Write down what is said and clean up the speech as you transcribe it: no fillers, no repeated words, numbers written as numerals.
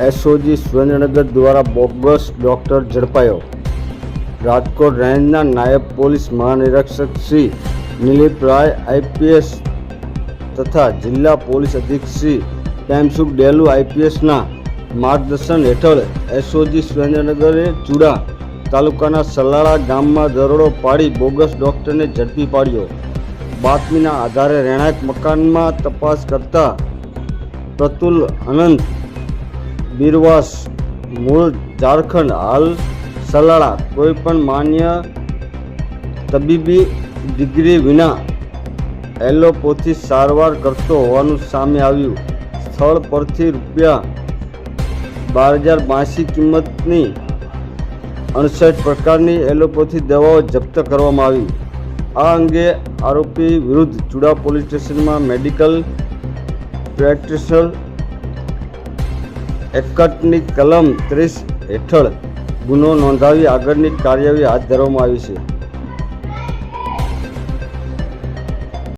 SOG Surendranagar દ્વારા bogus doctor ઝડપાયો। Rajkot રેન્જના નાયબ પોલીસ મહાનિરીક્ષક શ્રી નિલીપ રાય આઈપીએસ તથા જિલ્લા પોલીસ અધિક્ષક શ્રી કેમસુખ ડેલુ આઈપીએસના માર્ગદર્શન હેઠળ એસઓજી સુરેન્દ્રનગરે ચુડા તાલુકાના સલાળા ગામમાં દરોડો પાડી બોગસ ડોક્ટરને ઝડપી પાડ્યો। બાતમીના આધારે રહેણાંક મકાનમાં તપાસ કરતા પ્રતુલ અનંત બિરવાસ મૂળ ઝારખંડ હાલ સલાળા કોઈપણ માન્ય તબીબી ડિગ્રી વિના એલોપેથી સારવાર કરતો હોવાનું સામે આવ્યું। સ્થળ પરથી ₹12,082 કિંમતની 68 પ્રકારની એલોપેથી દવાઓ જપ્ત કરવામાં આવી। આ અંગે આરોપી વિરુદ્ધ ચુડા પોલીસ સ્ટેશનમાં મેડિકલ પ્રેક્ટિશનર એક્ટની કલમ 30 હેઠળ ગુનો નોંધાવી આગળની કાર્યવાહી હાથ ધરવામાં આવી છે।